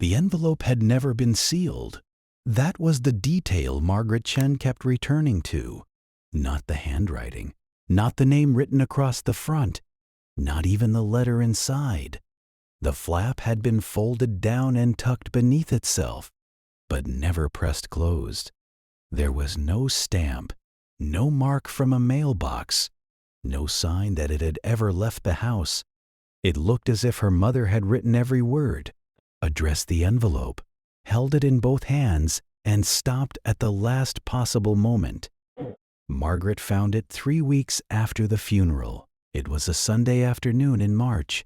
The envelope had never been sealed. That was the detail Margaret Chen kept returning to. Not the handwriting, not the name written across the front, not even the letter inside. The flap had been folded down and tucked beneath itself, but never pressed closed. There was no stamp, no mark from a mailbox, no sign that it had ever left the house. It looked as if her mother had written every word, addressed the envelope, held it in both hands, and stopped at the last possible moment. Margaret found it 3 weeks after the funeral. It was a Sunday afternoon in March.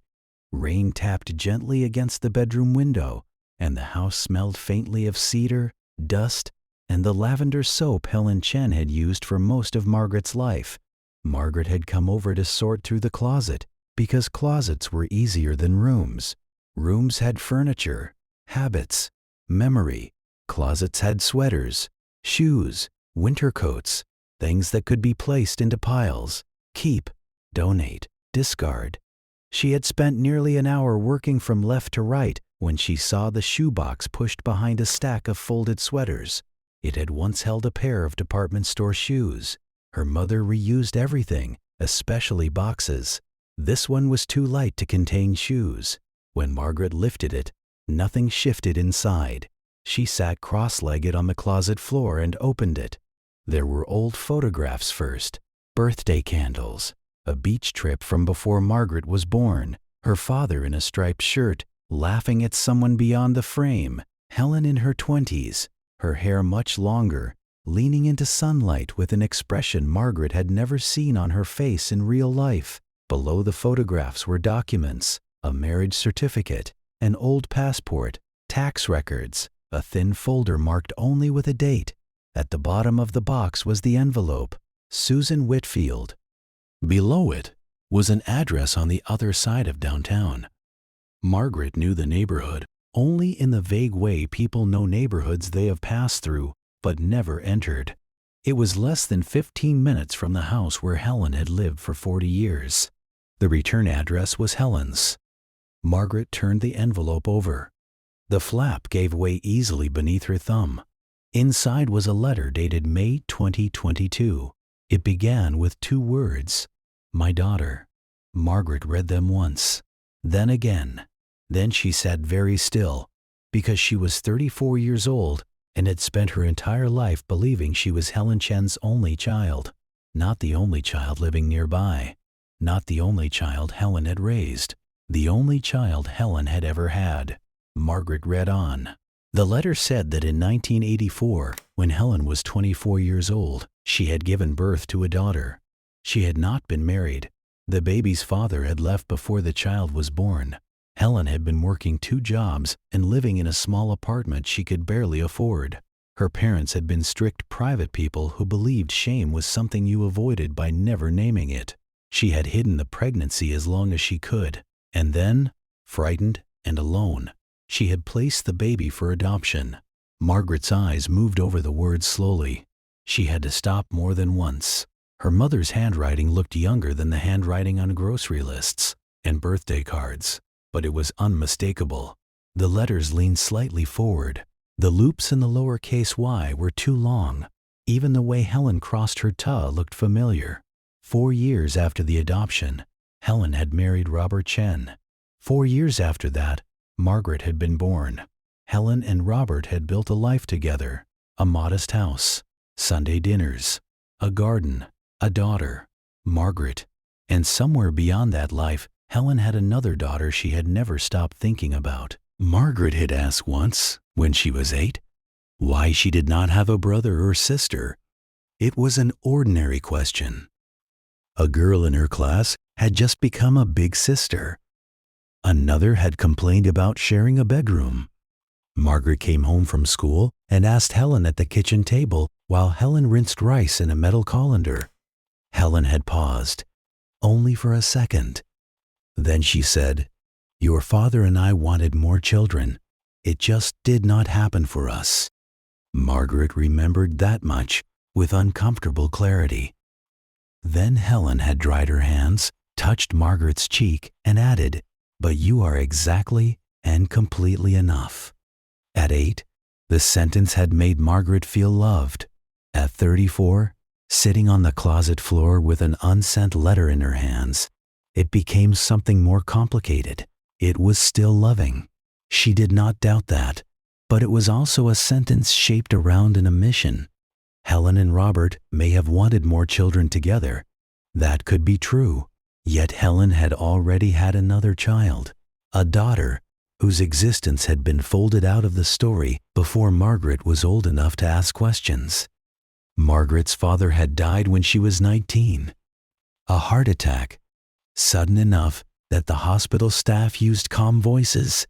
Rain tapped gently against the bedroom window, and the house smelled faintly of cedar, dust, and the lavender soap Helen Chen had used for most of Margaret's life. Margaret had come over to sort through the closet, because closets were easier than rooms. Rooms had furniture, habits, memory. Closets had sweaters, shoes, winter coats, things that could be placed into piles, keep, donate, discard. She had spent nearly an hour working from left to right when she saw the shoebox pushed behind a stack of folded sweaters. It had once held a pair of department store shoes. Her mother reused everything, especially boxes. This one was too light to contain shoes. When Margaret lifted it, nothing shifted inside. She sat cross-legged on the closet floor and opened it. There were old photographs first, birthday candles, a beach trip from before Margaret was born, her father in a striped shirt, laughing at someone beyond the frame, Helen in her 20s, her hair much longer, leaning into sunlight with an expression Margaret had never seen on her face in real life. Below the photographs were documents, a marriage certificate, an old passport, tax records, a thin folder marked only with a date. At the bottom of the box was the envelope, Susan Whitfield. Below it was an address on the other side of downtown. Margaret knew the neighborhood only in the vague way people know neighborhoods they have passed through but never entered. It was less than 15 minutes from the house where Helen had lived for 40 years. The return address was Helen's. Margaret turned the envelope over. The flap gave way easily beneath her thumb. Inside was a letter dated May 2022. It began with 2 words, "My daughter." Margaret read them once, then again. Then she sat very still, because she was 34 years old and had spent her entire life believing she was Helen Chen's only child. Not the only child living nearby. Not the only child Helen had raised. The only child Helen had ever had. Margaret read on. The letter said that in 1984, when Helen was 24 years old, she had given birth to a daughter. She had not been married. The baby's father had left before the child was born. Helen had been working 2 jobs and living in a small apartment she could barely afford. Her parents had been strict private people who believed shame was something you avoided by never naming it. She had hidden the pregnancy as long as she could, and then, frightened and alone, she had placed the baby for adoption. Margaret's eyes moved over the words slowly. She had to stop more than once. Her mother's handwriting looked younger than the handwriting on grocery lists and birthday cards, but it was unmistakable. The letters leaned slightly forward. The loops in the lowercase y were too long. Even the way Helen crossed her "ta" looked familiar. 4 years after the adoption, Helen had married Robert Chen. 4 years after that, Margaret had been born. Helen and Robert had built a life together, a modest house, Sunday dinners, a garden, a daughter, Margaret. And somewhere beyond that life, Helen had another daughter she had never stopped thinking about. Margaret had asked once, when she was 8, why she did not have a brother or sister. It was an ordinary question. A girl in her class had just become a big sister. Another had complained about sharing a bedroom. Margaret came home from school and asked Helen at the kitchen table while Helen rinsed rice in a metal colander. Helen had paused, only for a second. Then she said, "Your father and I wanted more children. It just did not happen for us." Margaret remembered that much with uncomfortable clarity. Then Helen had dried her hands, touched Margaret's cheek, and added, "But you are exactly and completely enough." At 8, the sentence had made Margaret feel loved. At 34, sitting on the closet floor with an unsent letter in her hands, it became something more complicated. It was still loving. She did not doubt that, but it was also a sentence shaped around an omission. Helen and Robert may have wanted more children together. That could be true. Yet Helen had already had another child, a daughter, whose existence had been folded out of the story before Margaret was old enough to ask questions. Margaret's father had died when she was 19. A heart attack, sudden enough that the hospital staff used calm voices,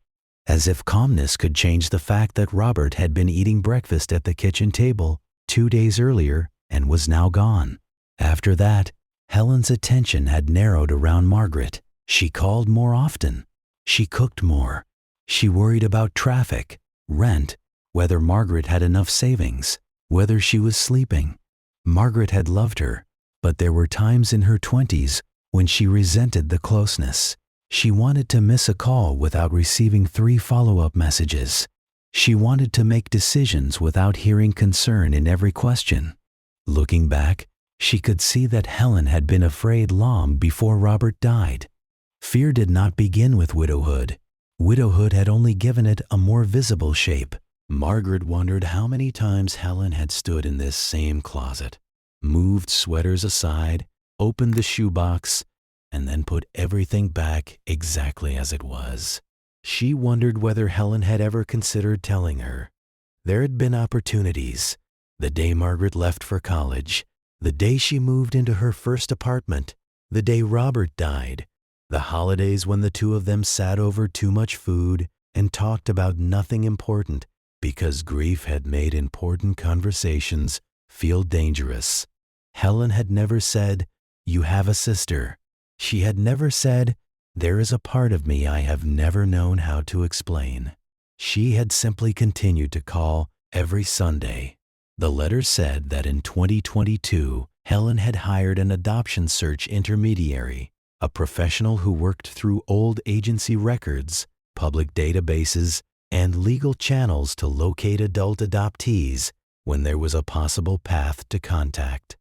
as if calmness could change the fact that Robert had been eating breakfast at the kitchen table 2 days earlier and was now gone. After that, Helen's attention had narrowed around Margaret. She called more often. She cooked more. She worried about traffic, rent, whether Margaret had enough savings, whether she was sleeping. Margaret had loved her, but there were times in her 20s when she resented the closeness. She wanted to miss a call without receiving 3 follow-up messages. She wanted to make decisions without hearing concern in every question. Looking back, she could see that Helen had been afraid long before Robert died. Fear did not begin with widowhood. Widowhood had only given it a more visible shape. Margaret wondered how many times Helen had stood in this same closet, moved sweaters aside, opened the shoebox, and then put everything back exactly as it was. She wondered whether Helen had ever considered telling her. There had been opportunities. The day Margaret left for college, the day she moved into her first apartment, the day Robert died, the holidays when the two of them sat over too much food and talked about nothing important because grief had made important conversations feel dangerous. Helen had never said, "You have a sister." She had never said, "There is a part of me I have never known how to explain." She had simply continued to call every Sunday. The letter said that in 2022, Helen had hired an adoption search intermediary, a professional who worked through old agency records, public databases, and legal channels to locate adult adoptees when there was a possible path to contact.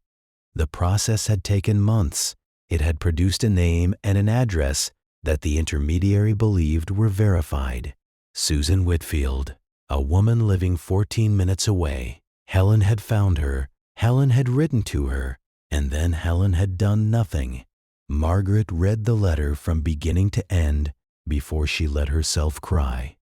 The process had taken months. It had produced a name and an address that the intermediary believed were verified. Susan Whitfield, a woman living 14 minutes away. Helen had found her, Helen had written to her, and then Helen had done nothing. Margaret read the letter from beginning to end before she let herself cry.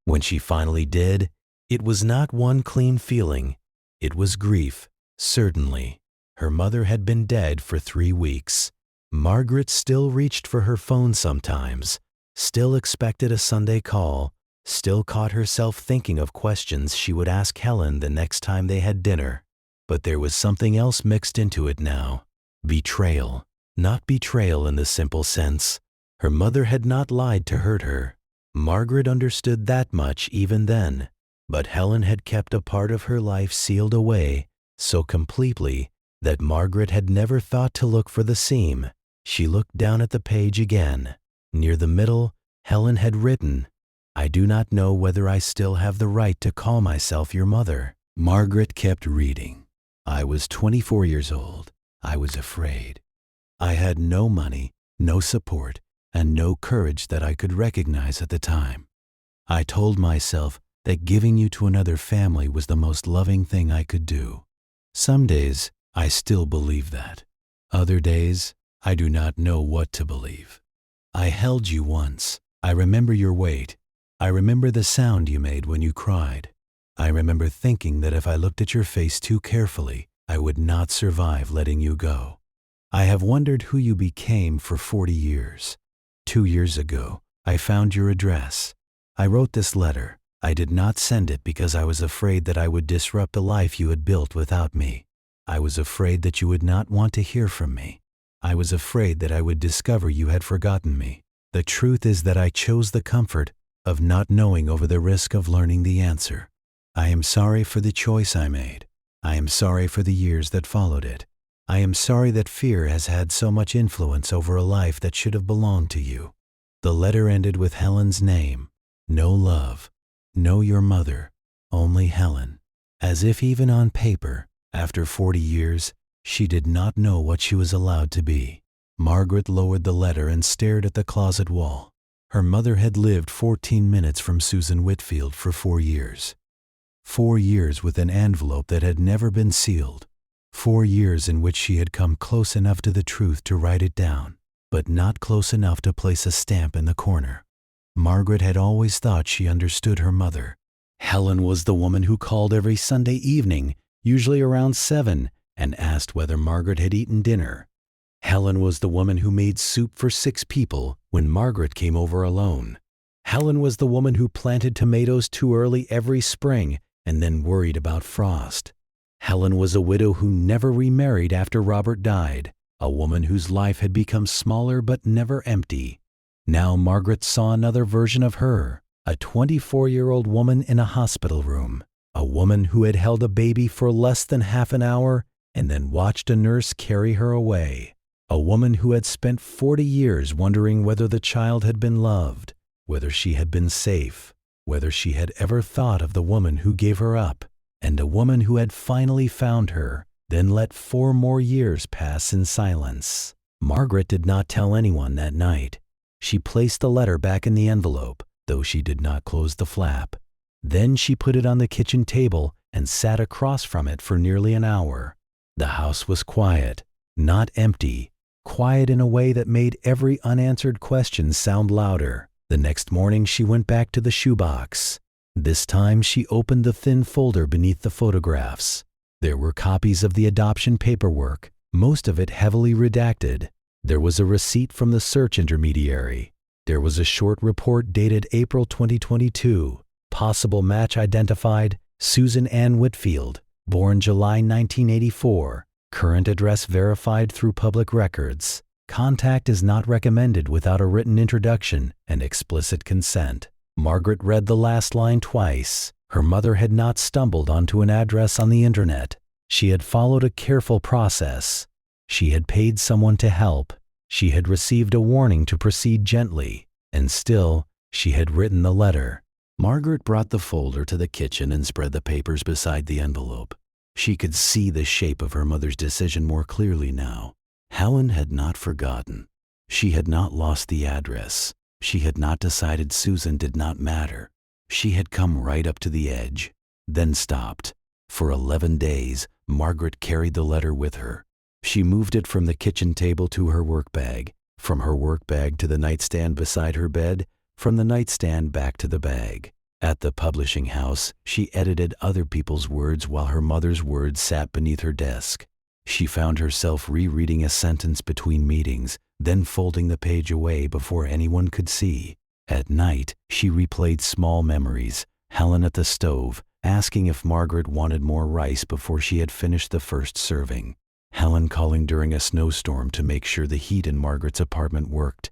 When she finally did, it was not one clean feeling. It was grief, certainly. Her mother had been dead for 3 weeks. Margaret still reached for her phone sometimes, still expected a Sunday call, still caught herself thinking of questions she would ask Helen the next time they had dinner. But there was something else mixed into it now. Betrayal. Not betrayal in the simple sense. Her mother had not lied to hurt her. Margaret understood that much even then. But Helen had kept a part of her life sealed away so completely that Margaret had never thought to look for the seam. She looked down at the page again. Near the middle, Helen had written, "I do not know whether I still have the right to call myself your mother." Margaret kept reading. "I was 24 years old. I was afraid. I had no money, no support, and no courage that I could recognize at the time. I told myself that giving you to another family was the most loving thing I could do. Some days, I still believe that. Other days, I do not know what to believe. I held you once. I remember your weight. I remember the sound you made when you cried. I remember thinking that if I looked at your face too carefully, I would not survive letting you go. I have wondered who you became for 40 years. 2 years ago, I found your address. I wrote this letter. I did not send it because I was afraid that I would disrupt the life you had built without me. I was afraid that you would not want to hear from me. I was afraid that I would discover you had forgotten me. The truth is that I chose the comfort of not knowing over the risk of learning the answer. I am sorry for the choice I made. I am sorry for the years that followed it. I am sorry that fear has had so much influence over a life that should have belonged to you." The letter ended with Helen's name. No love, Know your mother, only Helen. As if even on paper, after 40 years, she did not know what she was allowed to be. Margaret lowered the letter and stared at the closet wall. Her mother had lived 14 minutes from Susan Whitfield for 4 years. 4 years with an envelope that had never been sealed. 4 years in which she had come close enough to the truth to write it down, but not close enough to place a stamp in the corner. Margaret had always thought she understood her mother. Helen was the woman who called every Sunday evening, usually around 7, and asked whether Margaret had eaten dinner. Helen was the woman who made soup for 6 people when Margaret came over alone. Helen was the woman who planted tomatoes too early every spring and then worried about frost. Helen was a widow who never remarried after Robert died, a woman whose life had become smaller but never empty. Now Margaret saw another version of her, a 24-year-old woman in a hospital room, a woman who had held a baby for less than half an hour and then watched a nurse carry her away, a woman who had spent 40 years wondering whether the child had been loved, whether she had been safe, whether she had ever thought of the woman who gave her up, and a woman who had finally found her, then let 4 more years pass in silence. Margaret did not tell anyone that night. She placed the letter back in the envelope, though she did not close the flap. Then she put it on the kitchen table and sat across from it for nearly an hour. The house was quiet, not empty, quiet in a way that made every unanswered question sound louder. The next morning she went back to the shoebox. This time she opened the thin folder beneath the photographs. There were copies of the adoption paperwork, most of it heavily redacted. There was a receipt from the search intermediary. There was a short report dated April 2022. Possible match identified, Susan Ann Whitfield, born July 1984. Current address verified through public records. Contact is not recommended without a written introduction and explicit consent. Margaret read the last line twice. Her mother had not stumbled onto an address on the internet. She had followed a careful process. She had paid someone to help. She had received a warning to proceed gently. And still, she had written the letter. Margaret brought the folder to the kitchen and spread the papers beside the envelope. She could see the shape of her mother's decision more clearly now. Helen had not forgotten. She had not lost the address. She had not decided Susan did not matter. She had come right up to the edge, then stopped. For 11 days, Margaret carried the letter with her. She moved it from the kitchen table to her work bag, from her work bag to the nightstand beside her bed, from the nightstand back to the bag. At the publishing house, she edited other people's words while her mother's words sat beneath her desk. She found herself rereading a sentence between meetings, then folding the page away before anyone could see. At night, she replayed small memories, Helen at the stove, asking if Margaret wanted more rice before she had finished the first serving. Helen calling during a snowstorm to make sure the heat in Margaret's apartment worked.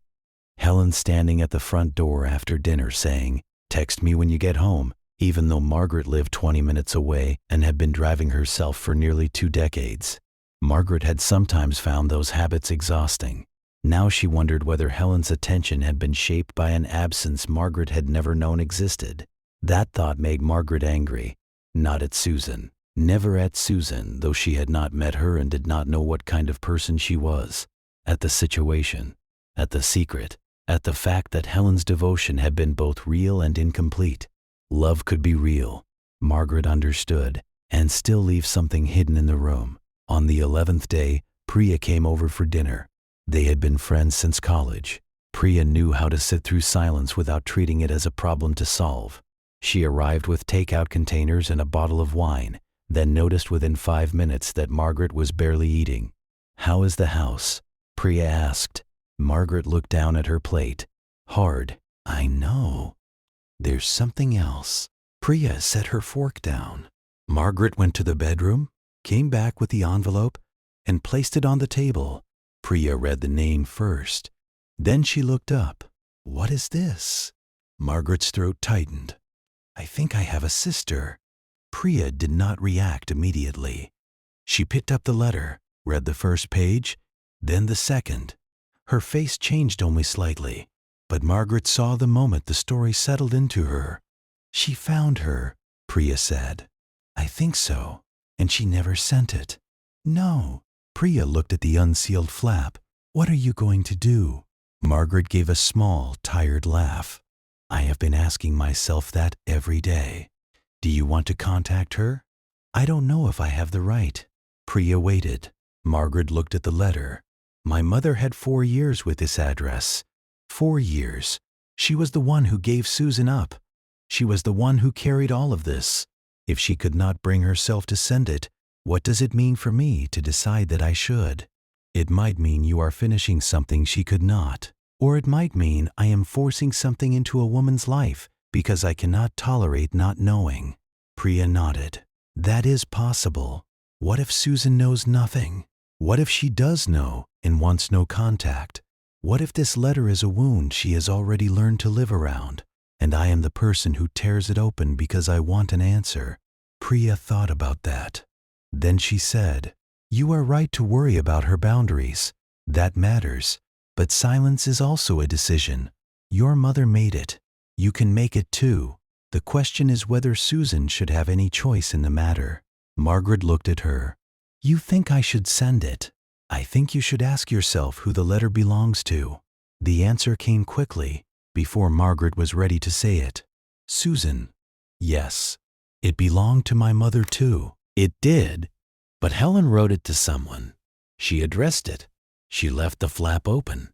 Helen standing at the front door after dinner saying, "Text me when you get home," even though Margaret lived 20 minutes away and had been driving herself for nearly 2 decades. Margaret had sometimes found those habits exhausting. Now she wondered whether Helen's attention had been shaped by an absence Margaret had never known existed. That thought made Margaret angry. Not at Susan. Never at Susan, though she had not met her and did not know what kind of person she was. At the situation. At the secret. At the fact that Helen's devotion had been both real and incomplete. Love could be real. Margaret understood, and still leave something hidden in the room. On the 11th day, Priya came over for dinner. They had been friends since college. Priya knew how to sit through silence without treating it as a problem to solve. She arrived with takeout containers and a bottle of wine, then noticed within 5 minutes that Margaret was barely eating. "How is the house?" Priya asked. Margaret looked down at her plate. "Hard." "I know. There's something else." Priya set her fork down. Margaret went to the bedroom, came back with the envelope, and placed it on the table. Priya read the name first. Then she looked up. "What is this?" Margaret's throat tightened. "I think I have a sister." Priya did not react immediately. She picked up the letter, read the first page, then the second. Her face changed only slightly, but Margaret saw the moment the story settled into her. She found her, Priya said. I think so. And she never sent it. No. Priya looked at the unsealed flap. What are you going to do? Margaret gave a small, tired laugh. I have been asking myself that every day. Do you want to contact her? I don't know if I have the right. Priya waited. Margaret looked at the letter. My mother had 4 years with this address. 4 years. She was the one who gave Susan up. She was the one who carried all of this. If she could not bring herself to send it, what does it mean for me to decide that I should? It might mean you are finishing something she could not. Or it might mean I am forcing something into a woman's life because I cannot tolerate not knowing. Priya nodded. That is possible. What if Susan knows nothing? What if she does know and wants no contact? What if this letter is a wound she has already learned to live around, and I am the person who tears it open because I want an answer? Priya thought about that. Then she said, You are right to worry about her boundaries. That matters. But silence is also a decision. Your mother made it. You can make it too. The question is whether Susan should have any choice in the matter. Margaret looked at her. You think I should send it? I think you should ask yourself who the letter belongs to. The answer came quickly, before Margaret was ready to say it. Susan. Yes. It belonged to my mother too. It did. But Helen wrote it to someone. She addressed it. She left the flap open.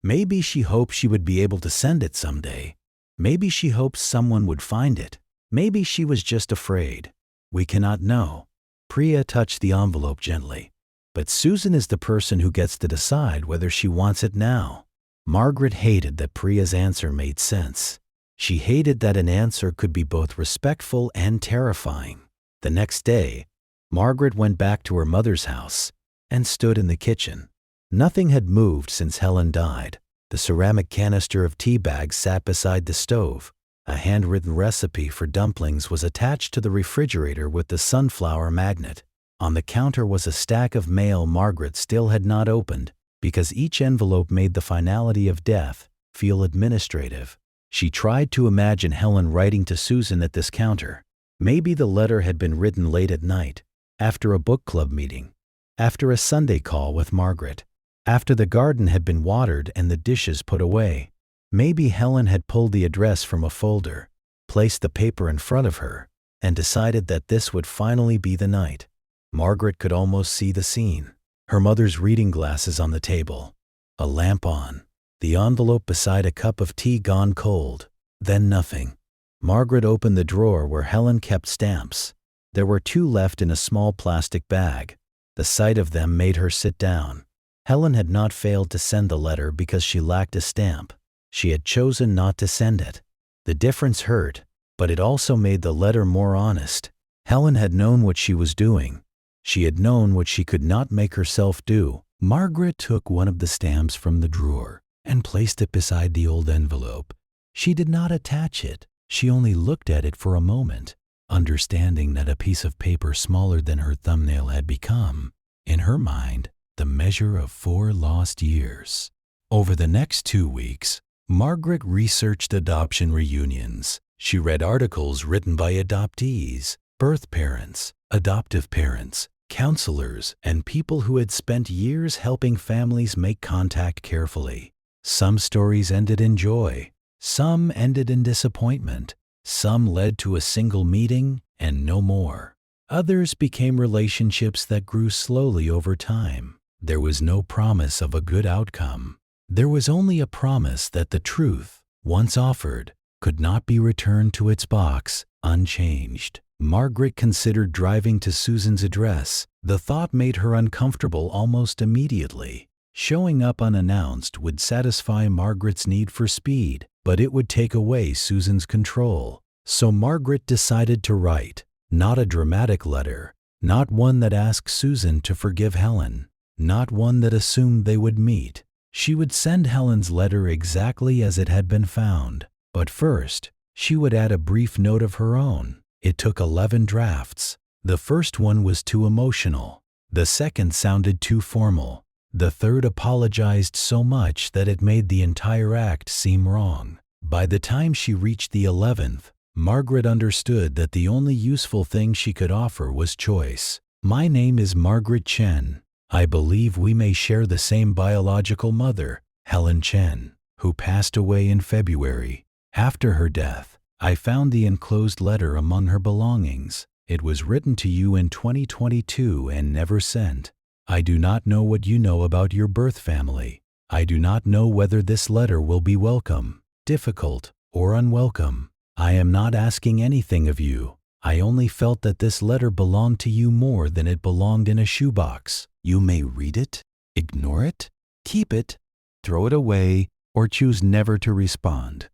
Maybe she hoped she would be able to send it someday. Maybe she hoped someone would find it. Maybe she was just afraid. We cannot know. Priya touched the envelope gently. But Susan is the person who gets to decide whether she wants it now. Margaret hated that Priya's answer made sense. She hated that an answer could be both respectful and terrifying. The next day, Margaret went back to her mother's house and stood in the kitchen. Nothing had moved since Helen died. The ceramic canister of tea bags sat beside the stove. A handwritten recipe for dumplings was attached to the refrigerator with the sunflower magnet. On the counter was a stack of mail Margaret still had not opened, because each envelope made the finality of death feel administrative. She tried to imagine Helen writing to Susan at this counter. Maybe the letter had been written late at night, after a book club meeting, after a Sunday call with Margaret, after the garden had been watered and the dishes put away. Maybe Helen had pulled the address from a folder, placed the paper in front of her, and decided that this would finally be the night. Margaret could almost see the scene. Her mother's reading glasses on the table, a lamp on, the envelope beside a cup of tea gone cold, then nothing. Margaret opened the drawer where Helen kept stamps. There were 2 left in a small plastic bag. The sight of them made her sit down. Helen had not failed to send the letter because she lacked a stamp. She had chosen not to send it. The difference hurt, but it also made the letter more honest. Helen had known what she was doing. She had known what she could not make herself do. Margaret took one of the stamps from the drawer and placed it beside the old envelope. She did not attach it. She only looked at it for a moment, understanding that a piece of paper smaller than her thumbnail had become, in her mind, the measure of 4 lost years. Over the next 2 weeks, Margaret researched adoption reunions. She read articles written by adoptees, birth parents, adoptive parents, counselors, and people who had spent years helping families make contact carefully. Some stories ended in joy. Some ended in disappointment. Some led to a single meeting and no more. Others became relationships that grew slowly over time. There was no promise of a good outcome. There was only a promise that the truth, once offered, could not be returned to its box unchanged. Margaret considered driving to Susan's address. The thought made her uncomfortable almost immediately. Showing up unannounced would satisfy Margaret's need for speed, but it would take away Susan's control. So Margaret decided to write, not a dramatic letter, not one that asked Susan to forgive Helen, not one that assumed they would meet. She would send Helen's letter exactly as it had been found. But first, she would add a brief note of her own. It took 11 drafts. The first one was too emotional. The second sounded too formal. The third apologized so much that it made the entire act seem wrong. By the time she reached the 11th, Margaret understood that the only useful thing she could offer was choice. My name is Margaret Chen. I believe we may share the same biological mother, Helen Chen, who passed away in February. After her death, I found the enclosed letter among her belongings. It was written to you in 2022 and never sent. I do not know what you know about your birth family. I do not know whether this letter will be welcome, difficult, or unwelcome. I am not asking anything of you. I only felt that this letter belonged to you more than it belonged in a shoebox. You may read it, ignore it, keep it, throw it away, or choose never to respond.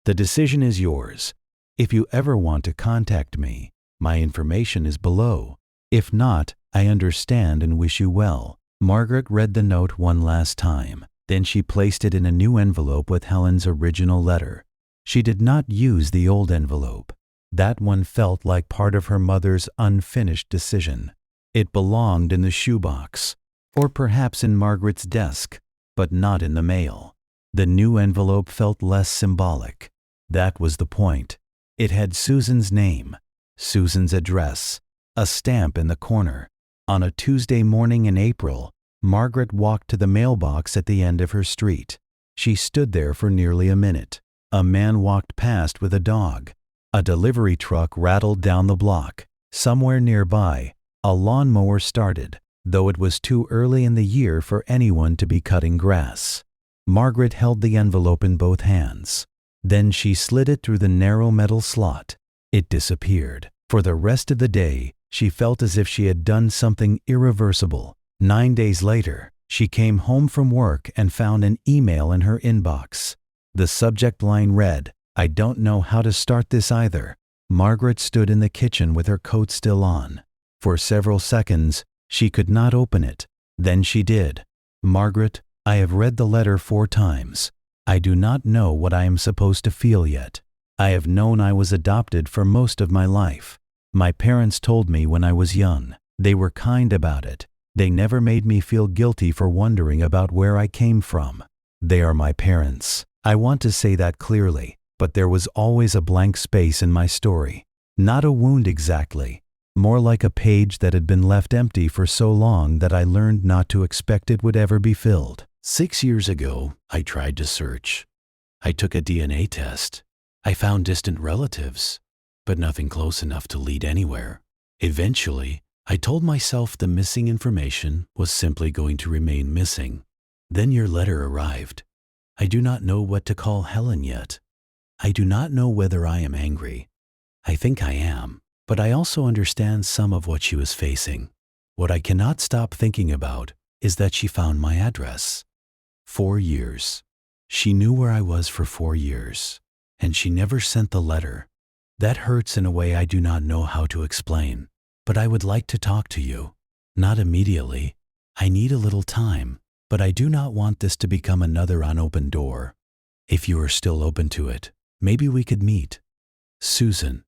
The decision is yours. If you ever want to contact me, my information is below. If not, I understand and wish you well. Margaret read the note one last time. Then she placed it in a new envelope with Helen's original letter. She did not use the old envelope. That one felt like part of her mother's unfinished decision. It belonged in the shoebox, or perhaps in Margaret's desk, but not in the mail. The new envelope felt less symbolic. That was the point. It had Susan's name, Susan's address, a stamp in the corner. On a Tuesday morning in April, Margaret walked to the mailbox at the end of her street. She stood there for nearly a minute. A man walked past with a dog. A delivery truck rattled down the block. Somewhere nearby, a lawnmower started, though it was too early in the year for anyone to be cutting grass. Margaret held the envelope in both hands. Then she slid it through the narrow metal slot. It disappeared. For the rest of the day, she felt as if she had done something irreversible. 9 days later, she came home from work and found an email in her inbox. The subject line read, "I don't know how to start this either." Margaret stood in the kitchen with her coat still on. For several seconds, she could not open it. Then she did. "Margaret, I have read the letter 4 times. I do not know what I am supposed to feel yet. I have known I was adopted for most of my life. My parents told me when I was young. They were kind about it. They never made me feel guilty for wondering about where I came from. They are my parents. I want to say that clearly, but there was always a blank space in my story. Not a wound exactly, more like a page that had been left empty for so long that I learned not to expect it would ever be filled. 6 years ago, I tried to search. I took a DNA test. I found distant relatives, but nothing close enough to lead anywhere. Eventually, I told myself the missing information was simply going to remain missing. Then your letter arrived. I do not know what to call Helen yet. I do not know whether I am angry. I think I am, but I also understand some of what she was facing. What I cannot stop thinking about is that she found my address. 4 years. She knew where I was for 4 years, and she never sent the letter. That hurts in a way I do not know how to explain, but I would like to talk to you. Not immediately. I need a little time. But I do not want this to become another unopened door. If you are still open to it, maybe we could meet. Susan.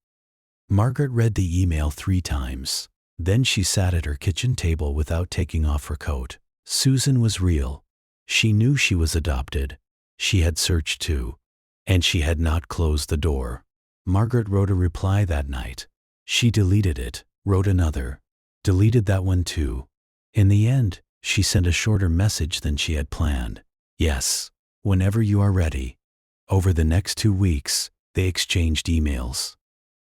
Margaret read the email 3 times. Then she sat at her kitchen table without taking off her coat. Susan was real. She knew she was adopted. She had searched too. And she had not closed the door. Margaret wrote a reply that night. She deleted it, wrote another, deleted that one too. In the end, she sent a shorter message than she had planned. Yes, whenever you are ready. Over the next 2 weeks, they exchanged emails.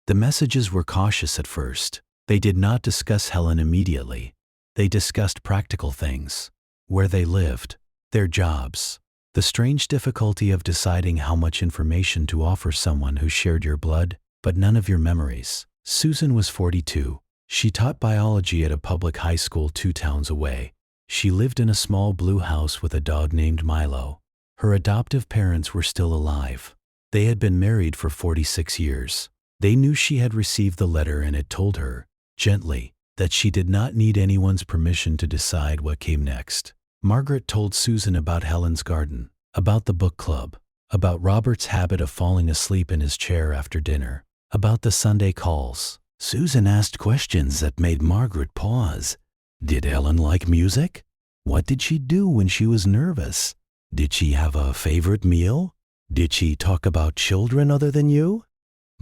The messages were cautious at first. They did not discuss Helen immediately. They discussed practical things, where they lived, their jobs, the strange difficulty of deciding how much information to offer someone who shared your blood, but none of your memories. Susan was 42. She taught biology at a public high school 2 towns away. She lived in a small blue house with a dog named Milo. Her adoptive parents were still alive. They had been married for 46 years. They knew she had received the letter and it told her, gently, that she did not need anyone's permission to decide what came next. Margaret told Susan about Helen's garden, about the book club, about Robert's habit of falling asleep in his chair after dinner, about the Sunday calls. Susan asked questions that made Margaret pause. Did Helen like music? What did she do when she was nervous? Did she have a favorite meal? Did she talk about children other than you?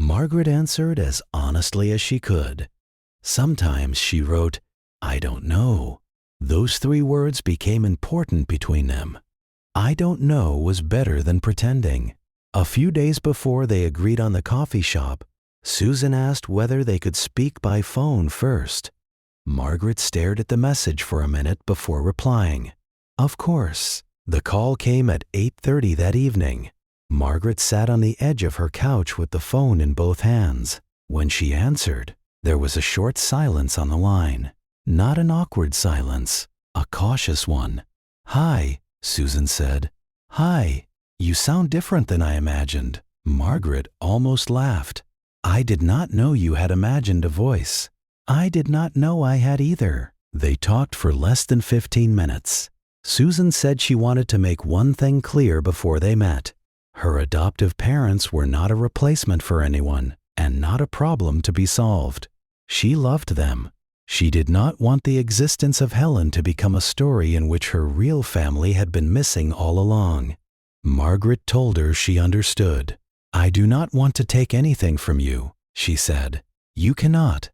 Margaret answered as honestly as she could. Sometimes she wrote, "I don't know." Those 3 words became important between them. "I don't know" was better than pretending. A few days before they agreed on the coffee shop, Susan asked whether they could speak by phone first. Margaret stared at the message for a minute before replying. Of course. The call came at 8:30 that evening. Margaret sat on the edge of her couch with the phone in both hands. When she answered, there was a short silence on the line. Not an awkward silence, a cautious one. "Hi," Susan said. "Hi. You sound different than I imagined." Margaret almost laughed. "I did not know you had imagined a voice." "I did not know I had either." They talked for less than 15 minutes. Susan said she wanted to make one thing clear before they met. Her adoptive parents were not a replacement for anyone, and not a problem to be solved. She loved them. She did not want the existence of Helen to become a story in which her real family had been missing all along. Margaret told her she understood. "I do not want to take anything from you," she said. "You cannot."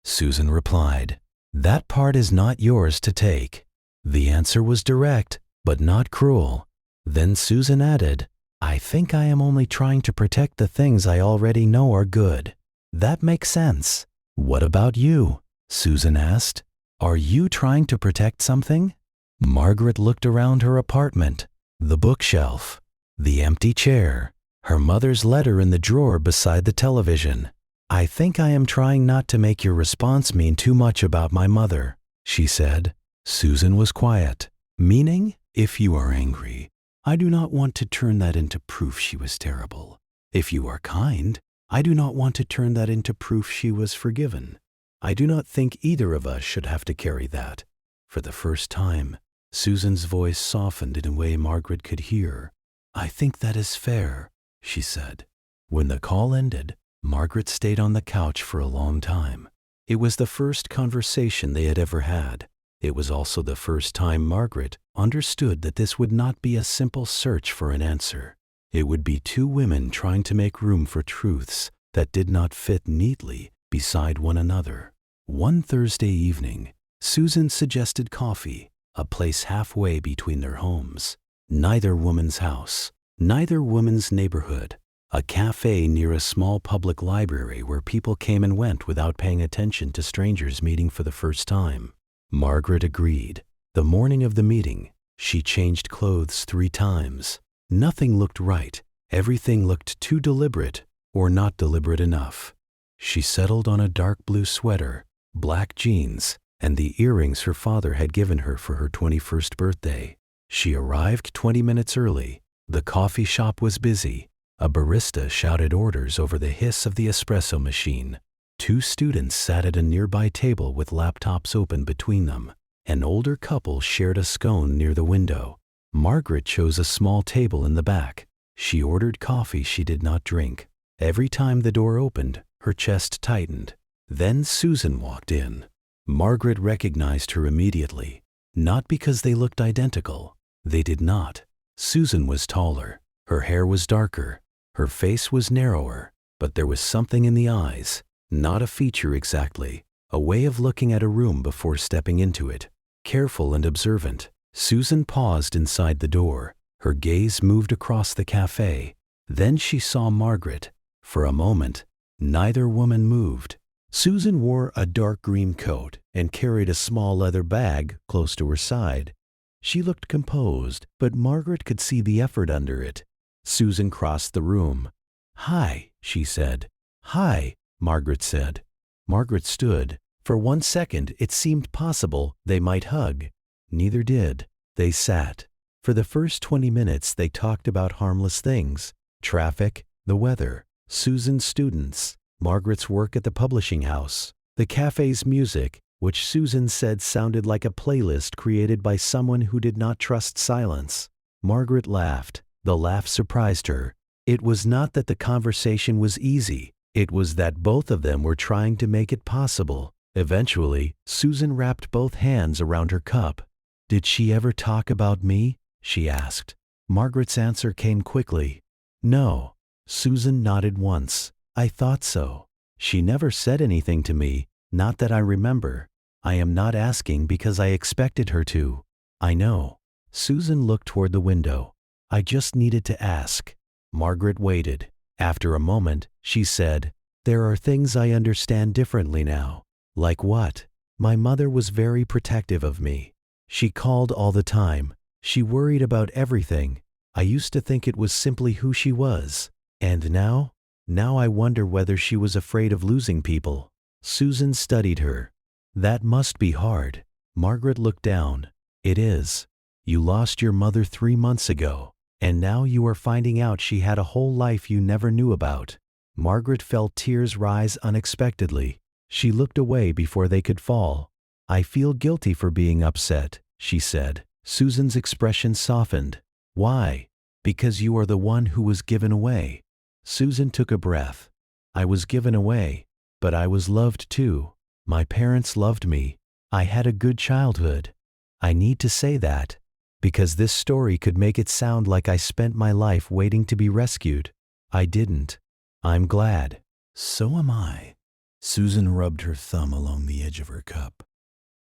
Susan replied, "That part is not yours to take." The answer was direct, but not cruel. Then Susan added, "I think I am only trying to protect the things I already know are good." "That makes sense." "What about you?" Susan asked. "Are you trying to protect something?" Margaret looked around her apartment, the bookshelf, the empty chair, her mother's letter in the drawer beside the television. "I think I am trying not to make your response mean too much about my mother," she said. Susan was quiet. "Meaning, if you are angry, I do not want to turn that into proof she was terrible. If you are kind, I do not want to turn that into proof she was forgiven. I do not think either of us should have to carry that." For the first time, Susan's voice softened in a way Margaret could hear. "I think that is fair," she said. When the call ended, Margaret stayed on the couch for a long time. It was the first conversation they had ever had. It was also the first time Margaret understood that this would not be a simple search for an answer. It would be 2 women trying to make room for truths that did not fit neatly beside one another. One Thursday evening, Susan suggested coffee, a place halfway between their homes. Neither woman's house, neither woman's neighborhood. A cafe near a small public library where people came and went without paying attention to strangers meeting for the first time. Margaret agreed. The morning of the meeting, she changed clothes 3 times. Nothing looked right. Everything looked too deliberate or not deliberate enough. She settled on a dark blue sweater, black jeans, and the earrings her father had given her for her 21st birthday. She arrived 20 minutes early. The coffee shop was busy. A barista shouted orders over the hiss of the espresso machine. 2 students sat at a nearby table with laptops open between them. An older couple shared a scone near the window. Margaret chose a small table in the back. She ordered coffee she did not drink. Every time the door opened, her chest tightened. Then Susan walked in. Margaret recognized her immediately. Not because they looked identical. They did not. Susan was taller. Her hair was darker. Her face was narrower. But there was something in the eyes. Not a feature exactly, a way of looking at a room before stepping into it. Careful and observant, Susan paused inside the door. Her gaze moved across the cafe. Then she saw Margaret. For a moment, neither woman moved. Susan wore a dark green coat and carried a small leather bag close to her side. She looked composed, but Margaret could see the effort under it. Susan crossed the room. "Hi," she said. "Hi," Margaret said. Margaret stood. For 1 second, it seemed possible they might hug. Neither did. They sat. For the first 20 minutes, they talked about harmless things: traffic, the weather, Susan's students, Margaret's work at the publishing house, the cafe's music, which Susan said sounded like a playlist created by someone who did not trust silence. Margaret laughed. The laugh surprised her. It was not that the conversation was easy. It was that both of them were trying to make it possible. Eventually, Susan wrapped both hands around her cup. "Did she ever talk about me?" she asked. Margaret's answer came quickly. "No." Susan nodded once. I thought so. She never said anything to me, not that I remember. I am not asking because I expected her to. I know. Susan looked toward the window. I just needed to ask. Margaret waited. After a moment, she said, "There are things I understand differently now." Like what? My mother was very protective of me. She called all the time. She worried about everything. I used to think it was simply who she was. And now? Now I wonder whether she was afraid of losing people. Susan studied her. That must be hard. Margaret looked down. It is. You lost your mother 3 months ago, and now you are finding out she had a whole life you never knew about. Margaret felt tears rise unexpectedly. She looked away before they could fall. I feel guilty for being upset, she said. Susan's expression softened. Why? Because you are the one who was given away. Susan took a breath. I was given away, but I was loved too. My parents loved me. I had a good childhood. I need to say that, because this story could make it sound like I spent my life waiting to be rescued. I didn't. I'm glad. So am I. Susan rubbed her thumb along the edge of her cup.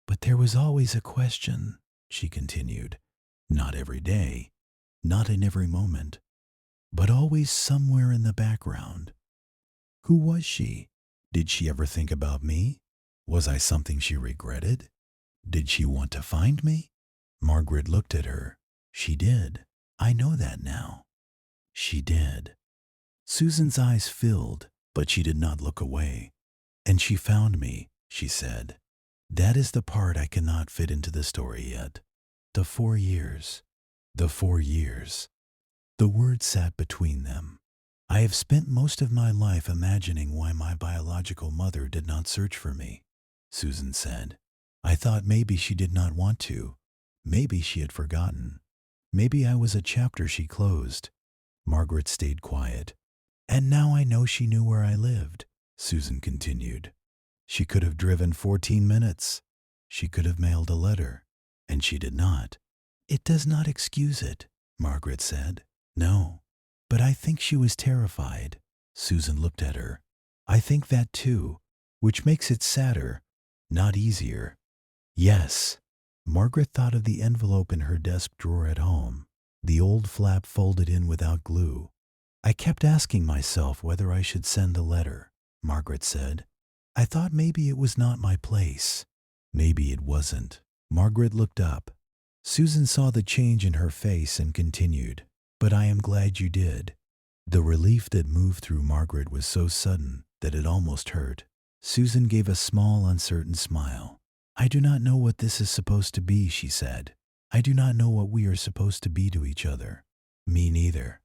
But there was always a question, she continued. Not every day, not in every moment, but always somewhere in the background. Who was she? Did she ever think about me? Was I something she regretted? Did she want to find me? Margaret looked at her. She did. I know that now. She did. Susan's eyes filled, but she did not look away. And she found me, she said. That is the part I cannot fit into the story yet. The 4 years. The 4 years. The word sat between them. I have spent most of my life imagining why my biological mother did not search for me, Susan said. I thought maybe she did not want to. Maybe she had forgotten. Maybe I was a chapter she closed. Margaret stayed quiet. And now I know she knew where I lived, Susan continued. She could have driven 14 minutes. She could have mailed a letter. And she did not. It does not excuse it, Margaret said. No. But I think she was terrified. Susan looked at her. I think that too, which makes it sadder, not easier. Yes. Margaret thought of the envelope in her desk drawer at home, the old flap folded in without glue. I kept asking myself whether I should send the letter, Margaret said. I thought maybe it was not my place. Maybe it wasn't. Margaret looked up. Susan saw the change in her face and continued, But I am glad you did. The relief that moved through Margaret was so sudden that it almost hurt. Susan gave a small, uncertain smile. I do not know what this is supposed to be, she said. I do not know what we are supposed to be to each other. Me neither.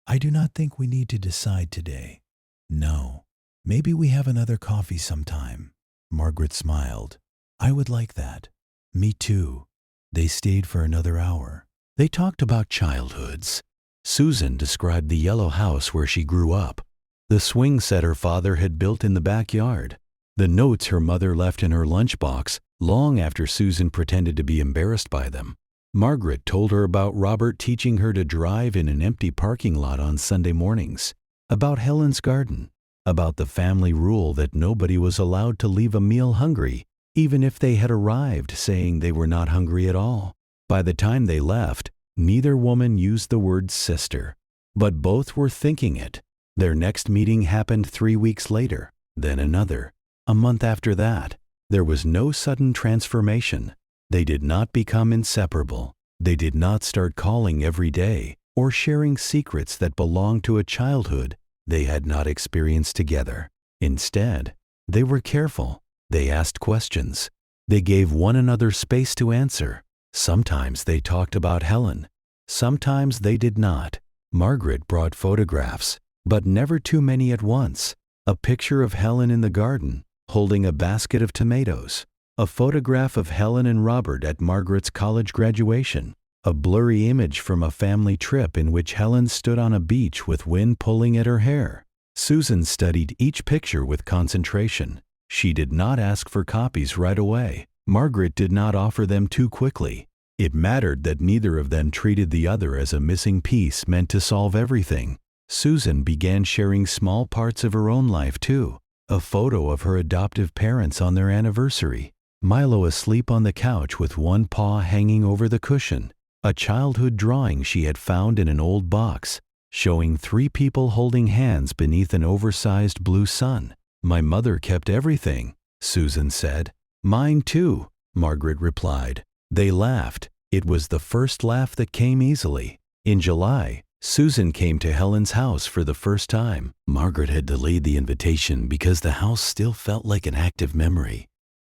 I do not think we need to decide today. No. Maybe we have another coffee sometime. Margaret smiled. I would like that. Me too. They stayed for another hour. They talked about childhoods. Susan described the yellow house where she grew up, the swing set her father had built in the backyard, the notes her mother left in her lunchbox long after Susan pretended to be embarrassed by them. Margaret told her about Robert teaching her to drive in an empty parking lot on Sunday mornings, about Helen's garden, about the family rule that nobody was allowed to leave a meal hungry, even if they had arrived saying they were not hungry at all. By the time they left, neither woman used the word sister, but both were thinking it. Their next meeting happened 3 weeks later, then another. A month after that, there was no sudden transformation. They did not become inseparable. They did not start calling every day or sharing secrets that belonged to a childhood they had not experienced together. Instead, they were careful. They asked questions. They gave one another space to answer. Sometimes they talked about Helen. Sometimes they did not. Margaret brought photographs, but never too many at once. A picture of Helen in the garden, holding a basket of tomatoes. A photograph of Helen and Robert at Margaret's college graduation. A blurry image from a family trip in which Helen stood on a beach with wind pulling at her hair. Susan studied each picture with concentration. She did not ask for copies right away. Margaret did not offer them too quickly. It mattered that neither of them treated the other as a missing piece meant to solve everything. Susan began sharing small parts of her own life too. A photo of her adoptive parents on their anniversary, Milo asleep on the couch with one paw hanging over the cushion, a childhood drawing she had found in an old box, showing 3 people holding hands beneath an oversized blue sun. "My mother kept everything," Susan said. "Mine too," Margaret replied. They laughed. It was the first laugh that came easily. In July, Susan came to Helen's house for the first time. Margaret had delayed the invitation because the house still felt like an active memory.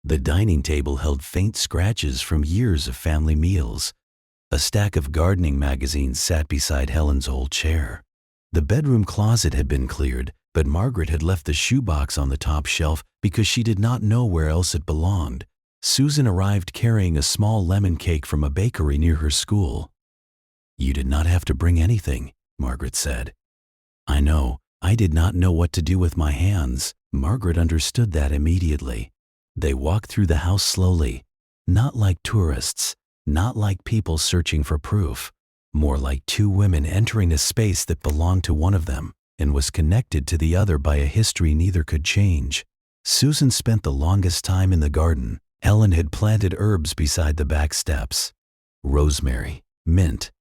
The dining table held faint scratches from years of family meals. A stack of gardening magazines sat beside Helen's old chair. The bedroom closet had been cleared, but Margaret had left the shoebox on the top shelf because she did not know where else it belonged. Susan arrived carrying a small lemon cake from a bakery near her school. "You did not have to bring anything," Margaret said. "I know. I did not know what to do with my hands." Margaret understood that immediately. They walked through the house slowly, not like tourists, not like people searching for proof, more like 2 women entering a space that belonged to one of them and was connected to the other by a history neither could change. Susan spent the longest time in the garden. Helen had planted herbs beside the back steps. Rosemary, mint,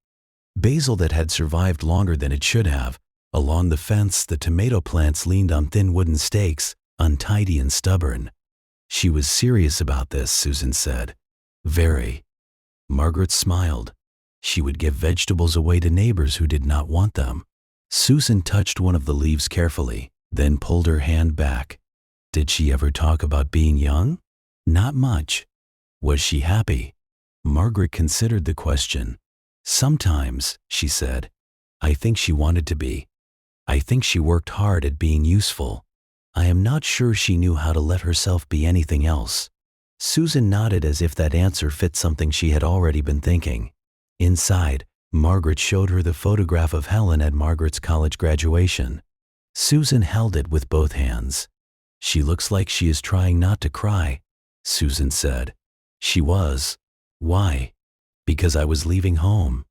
basil that had survived longer than it should have. Along the fence, the tomato plants leaned on thin wooden stakes, untidy and stubborn. "She was serious about this," Susan said. "Very." Margaret smiled. She would give vegetables away to neighbors who did not want them. Susan touched one of the leaves carefully, then pulled her hand back. "Did she ever talk about being young?" "Not much." "Was she happy?" Margaret considered the question. "Sometimes," she said. "I think she wanted to be. I think she worked hard at being useful. I am not sure she knew how to let herself be anything else." Susan nodded as if that answer fit something she had already been thinking. Inside, Margaret showed her the photograph of Helen at Margaret's college graduation. Susan held it with both hands. "She looks like she is trying not to cry," Susan said. "She was." "Why?" "Because I was leaving home."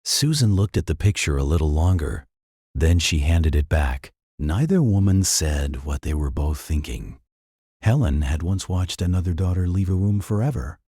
Susan looked at the picture a little longer. Then she handed it back. Neither woman said what they were both thinking. Helen had once watched another daughter leave a room forever.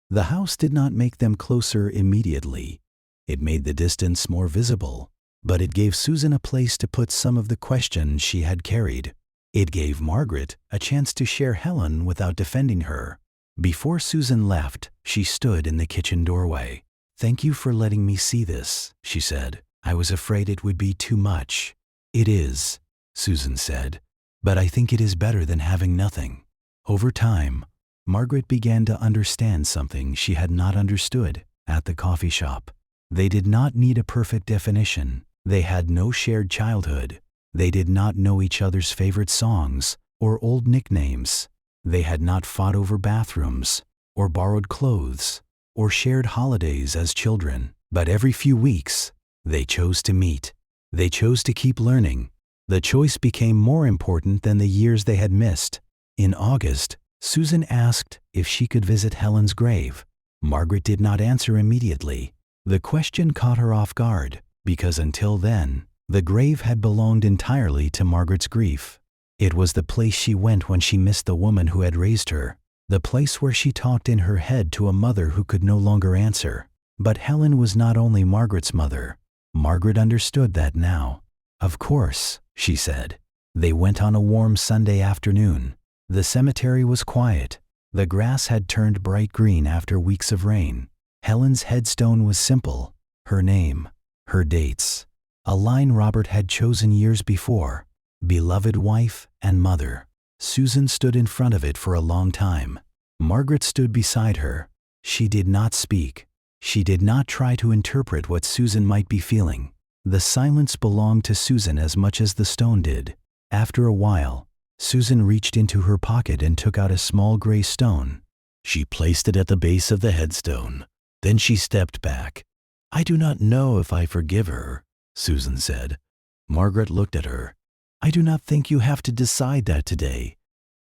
The house did not make them closer immediately. It made the distance more visible, but it gave Susan a place to put some of the questions she had carried. It gave Margaret a chance to share Helen without defending her. Before Susan left, she stood in the kitchen doorway. "Thank you for letting me see this," she said. "I was afraid it would be too much." "It is," Susan said, "but I think it is better than having nothing." Over time, Margaret began to understand something she had not understood at the coffee shop. They did not need a perfect definition. They had no shared childhood. They did not know each other's favorite songs or old nicknames. They had not fought over bathrooms or borrowed clothes or shared holidays as children. But every few weeks, they chose to meet. They chose to keep learning. The choice became more important than the years they had missed. In August, Susan asked if she could visit Helen's grave. Margaret did not answer immediately. The question caught her off guard, because until then, the grave had belonged entirely to Margaret's grief. It was the place she went when she missed the woman who had raised her, the place where she talked in her head to a mother who could no longer answer. But Helen was not only Margaret's mother. Margaret understood that now. "Of course," she said. They went on a warm Sunday afternoon. The cemetery was quiet. The grass had turned bright green after weeks of rain. Helen's headstone was simple. Her name, her dates, a line Robert had chosen years before. Beloved wife and mother. Susan stood in front of it for a long time. Margaret stood beside her. She did not speak. She did not try to interpret what Susan might be feeling. The silence belonged to Susan as much as the stone did. After a while, Susan reached into her pocket and took out a small gray stone. She placed it at the base of the headstone. Then she stepped back. "I do not know if I forgive her," Susan said. Margaret looked at her. "I do not think you have to decide that today."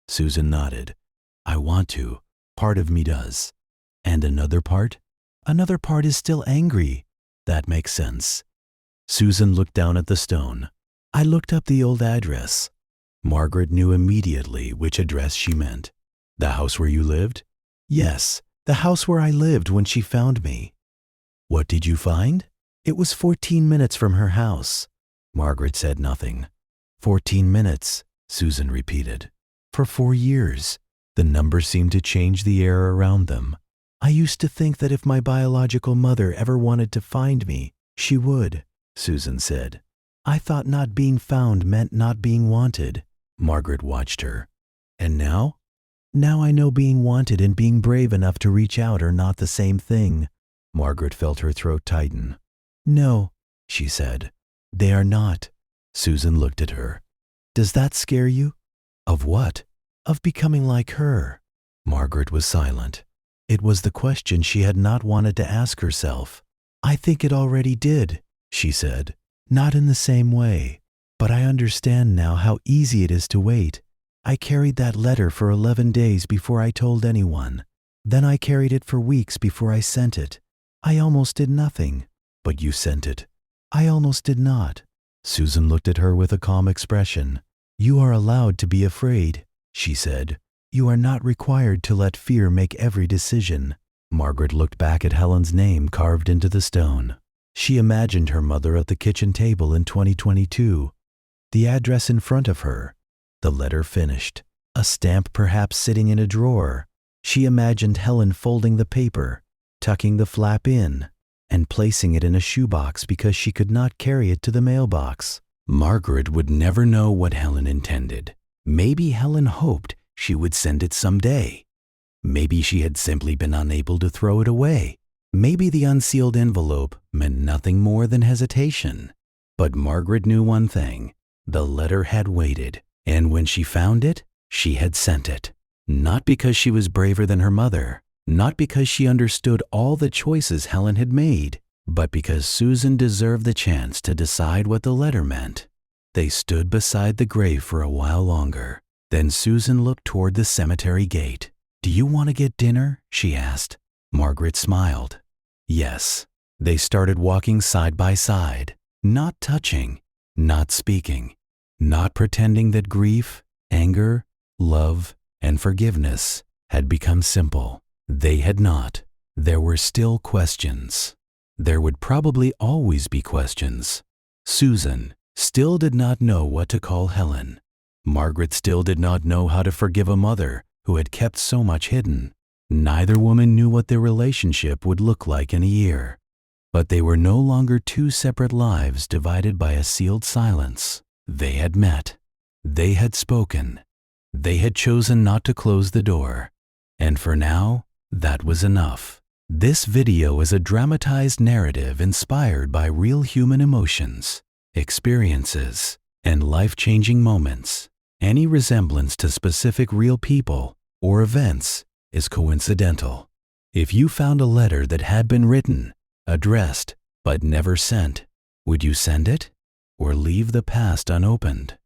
Susan nodded. "I want to. Part of me does." "And another part?" "Another part is still angry." "That makes sense." Susan looked down at the stone. I looked up the old address. Margaret knew immediately which address she meant. The house where you lived? Yes, the house where I lived when she found me. What did you find? It was 14 minutes from her house. Margaret said nothing. 14 minutes, Susan repeated. For 4 years. The numbers seemed to change the air around them. I used to think that if my biological mother ever wanted to find me, she would, Susan said. I thought not being found meant not being wanted. Margaret watched her. And now? Now I know being wanted and being brave enough to reach out are not the same thing. Margaret felt her throat tighten. No, she said. They are not. Susan looked at her. Does that scare you? Of what? Of becoming like her. Margaret was silent. It was the question she had not wanted to ask herself. I think it already did, she said. Not in the same way. But I understand now how easy it is to wait. I carried that letter for 11 days before I told anyone. Then I carried it for weeks before I sent it. I almost did nothing. But you sent it. I almost did not. Susan looked at her with a calm expression. You are allowed to be afraid, she said. You are not required to let fear make every decision. Margaret looked back at Helen's name carved into the stone. She imagined her mother at the kitchen table in 2022. The address in front of her. The letter finished. A stamp perhaps sitting in a drawer. She imagined Helen folding the paper, tucking the flap in, and placing it in a shoebox because she could not carry it to the mailbox. Margaret would never know what Helen intended. Maybe Helen hoped she would send it someday. Maybe she had simply been unable to throw it away. Maybe the unsealed envelope meant nothing more than hesitation. But Margaret knew one thing. The letter had waited, and when she found it, she had sent it. Not because she was braver than her mother, not because she understood all the choices Helen had made, but because Susan deserved the chance to decide what the letter meant. They stood beside the grave for a while longer. Then Susan looked toward the cemetery gate. Do you want to get dinner? She asked. Margaret smiled. Yes. They started walking side by side, not touching, not speaking, not pretending that grief, anger, love, and forgiveness had become simple. They had not. There were still questions. There would probably always be questions. Susan still did not know what to call Helen. Margaret still did not know how to forgive a mother who had kept so much hidden. Neither woman knew what their relationship would look like in a year. But they were no longer two separate lives divided by a sealed silence. They had met. They had spoken. They had chosen not to close the door. And for now, that was enough. This video is a dramatized narrative inspired by real human emotions, experiences, and life-changing moments. Any resemblance to specific real people or events is coincidental. If you found a letter that had been written, addressed, but never sent, would you send it or leave the past unopened?